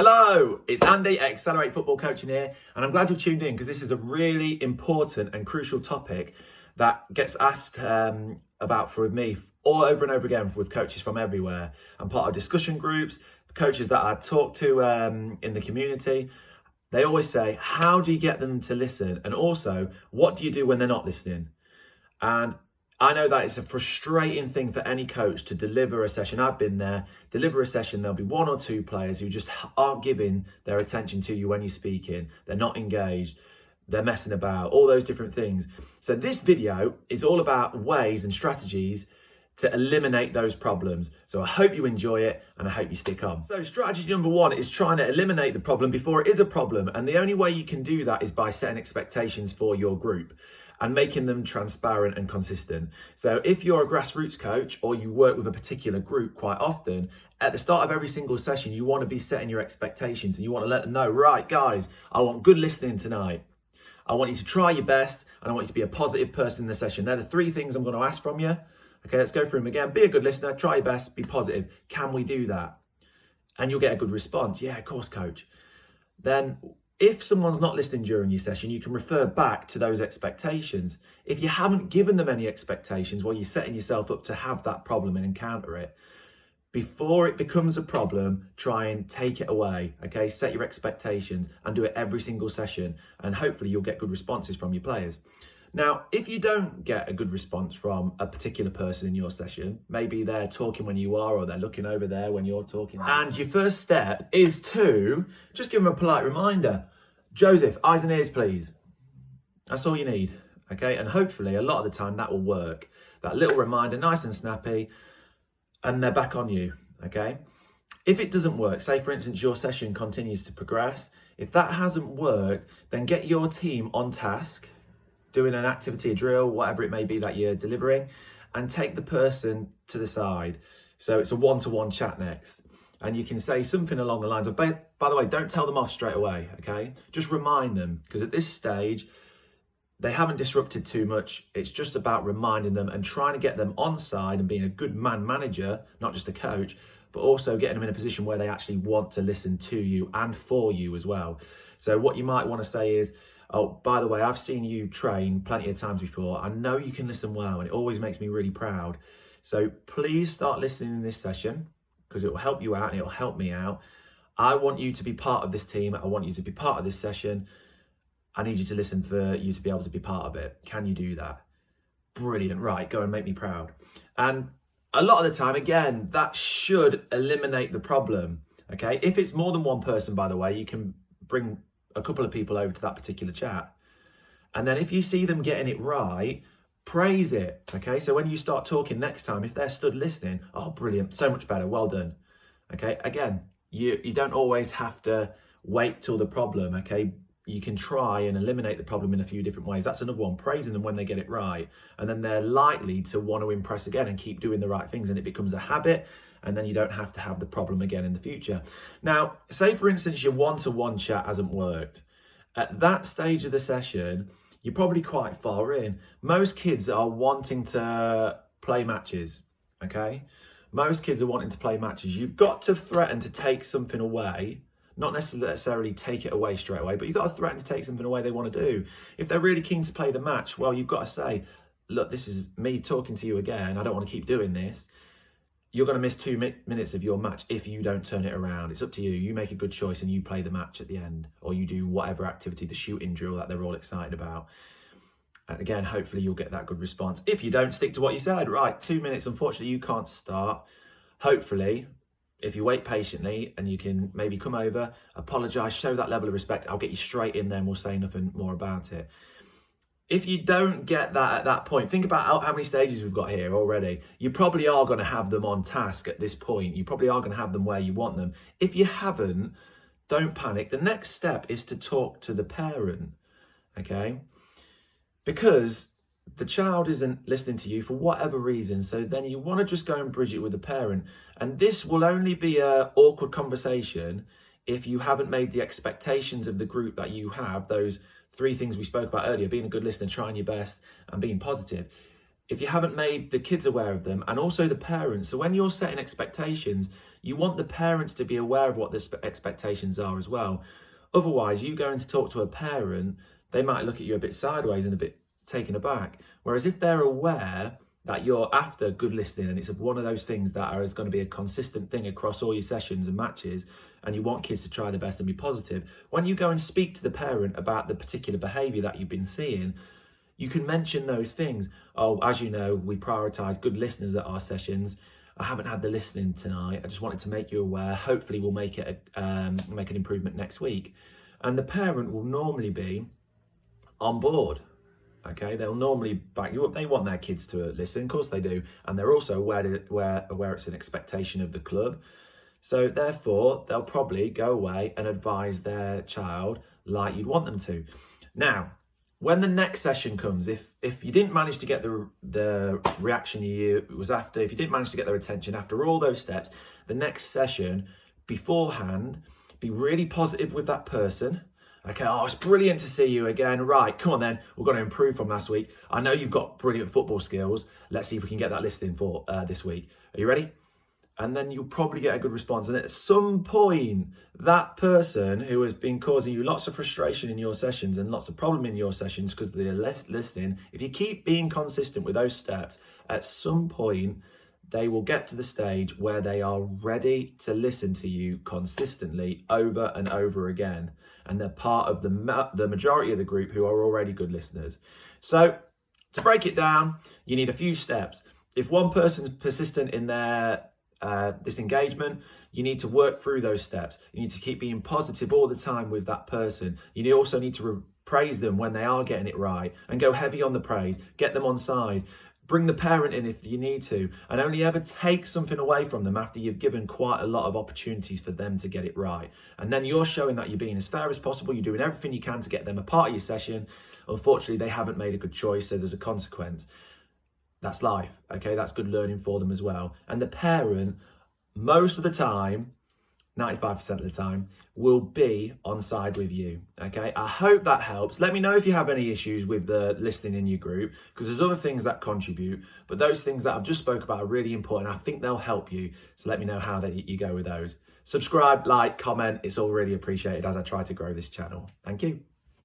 Hello, it's Andy at Accelerate Football Coaching here, and I'm glad you've tuned in because this is a really important and crucial topic that gets asked about for me all over and over again with coaches from everywhere. I'm part of discussion groups, coaches that I talk to in the community. They always say, how do you get them to listen? And also, what do you do when they're not listening? And I know that it's a frustrating thing for any coach to deliver a session. I've been there, deliver a session, there'll be one or two players who just aren't giving their attention to you when you're speaking. They're not engaged, they're messing about, all those different things. So this video is all about ways and strategies to eliminate those problems. So I hope you enjoy it and I hope you stick on. So strategy number one is trying to eliminate the problem before it is a problem. And the only way you can do that is by setting expectations for your group and making them transparent and consistent. So if you're a grassroots coach or you work with a particular group quite often, at the start of every single session, you want to be setting your expectations and you want to let them know, right, guys, I want good listening tonight. I want you to try your best and I want you to be a positive person in the session. They're the three things I'm going to ask from you. Okay, let's go through them again. Be a good listener, try your best, be positive. Can we do that? And you'll get a good response. Yeah, of course, coach. Then if someone's not listening during your session, you can refer back to those expectations. If you haven't given them any expectations, well, you're setting yourself up to have that problem and encounter it. Before it becomes a problem, try and take it away, okay? Set your expectations and do it every single session, and hopefully you'll get good responses from your players. Now, if you don't get a good response from a particular person in your session, maybe they're talking when you are or they're looking over there when you're talking, and your first step is to just give them a polite reminder. Joseph, eyes and ears, please. That's all you need, okay? And hopefully a lot of the time that will work. That little reminder, nice and snappy, and they're back on you, okay? If it doesn't work, say for instance your session continues to progress, if that hasn't worked, then get your team on task, doing an activity, a drill, whatever it may be that you're delivering, and take the person to the side. So it's a one-to-one chat next. And you can say something along the lines of, by the way, don't tell them off straight away, okay? Just remind them, because at this stage, they haven't disrupted too much. It's just about reminding them and trying to get them on side and being a good man manager, not just a coach, but also getting them in a position where they actually want to listen to you and for you as well. So what you might want to say is, oh, by the way, I've seen you train plenty of times before. I know you can listen well, and it always makes me really proud. So please start listening in this session because it will help you out and it will help me out. I want you to be part of this team. I want you to be part of this session. I need you to listen for you to be able to be part of it. Can you do that? Brilliant. Right, go and make me proud. And a lot of the time, again, that should eliminate the problem. Okay, if it's more than one person, by the way, you can bring a couple of people over to that particular chat. And then if you see them getting it right, praise it, okay? So when you start talking next time, if they're stood listening, oh, brilliant, so much better, well done, okay? Again, you don't always have to wait till the problem, okay? You can try and eliminate the problem in a few different ways. That's another one, praising them when they get it right. And then they're likely to want to impress again and keep doing the right things, and it becomes a habit, and then you don't have to have the problem again in the future. Now, say for instance, your one-to-one chat hasn't worked. At that stage of the session, you're probably quite far in. Most kids are wanting to play matches, okay? Most kids are wanting to play matches. You've got to threaten to take something away, not necessarily take it away straight away, but you've got to threaten to take something away they want to do. If they're really keen to play the match, well, you've got to say, look, this is me talking to you again. I don't want to keep doing this. You're going to miss 2 minutes of your match if you don't turn it around. It's up to you. You make a good choice and you play the match at the end, or you do whatever activity, the shooting drill that they're all excited about. And again, hopefully you'll get that good response. If you don't, stick to what you said. Right, 2 minutes, unfortunately, you can't start. Hopefully, if you wait patiently and you can maybe come over, apologise, show that level of respect, I'll get you straight in there and we'll say nothing more about it. If you don't get that at that point, think about how many stages we've got here already. You probably are going to have them on task at this point. You probably are going to have them where you want them. If you haven't, don't panic. The next step is to talk to the parent, okay? Because the child isn't listening to you for whatever reason. So then you want to just go and bridge it with the parent. And this will only be an awkward conversation if you haven't made the expectations of the group that you have, those 3 things we spoke about earlier, being a good listener, trying your best, and being positive. if you haven't made the kids aware of them and also the parents. So when you're setting expectations, you want the parents to be aware of what the expectations are as well. Otherwise, you going to talk to a parent, they might look at you a bit sideways and a bit taken aback. Whereas if they're aware that you're after good listening and it's one of those things that is going to be a consistent thing across all your sessions and matches, and you want kids to try their best and be positive, when you go and speak to the parent about the particular behaviour that you've been seeing, you can mention those things. Oh, as you know, we prioritise good listeners at our sessions. I haven't had the listening tonight. I just wanted to make you aware. Hopefully we'll make it make an improvement next week. And the parent will normally be on board. Okay, they'll normally back you up. They want their kids to listen, of course they do. And they're also aware it's an expectation of the club. So therefore, they'll probably go away and advise their child like you'd want them to. Now, when the next session comes, if you didn't manage to get the reaction you was after, if you didn't manage to get their attention after all those steps, the next session beforehand, be really positive with that person. Okay, oh, it's brilliant to see you again. Right, come on then, we're going to improve from last week. I know you've got brilliant football skills. Let's see if we can get that listing for this week. Are you ready? And then you'll probably get a good response. And at some point, that person who has been causing you lots of frustration in your sessions and lots of problem in your sessions because they're listening, if you keep being consistent with those steps, at some point, they will get to the stage where they are ready to listen to you consistently over and over again. And they're part of the majority of the group who are already good listeners. So to break it down, you need a few steps. If one person's persistent in their disengagement, you need to work through those steps. You need to keep being positive all the time with that person. You also need to praise them when they are getting it right and go heavy on the praise. Get them on side. Bring the parent in if you need to, and only ever take something away from them after you've given quite a lot of opportunities for them to get it right. And then you're showing that you're being as fair as possible. You're doing everything you can to get them a part of your session. Unfortunately, they haven't made a good choice, so there's a consequence. That's life, okay? That's good learning for them as well. And the parent, most of the time, 95% of the time, will be on side with you, okay? I hope that helps. Let me know if you have any issues with the listening in your group, because there's other things that contribute, but those things that I've just spoke about are really important. I think they'll help you, so let me know how you go with those. Subscribe, like, comment. It's all really appreciated as I try to grow this channel. Thank you.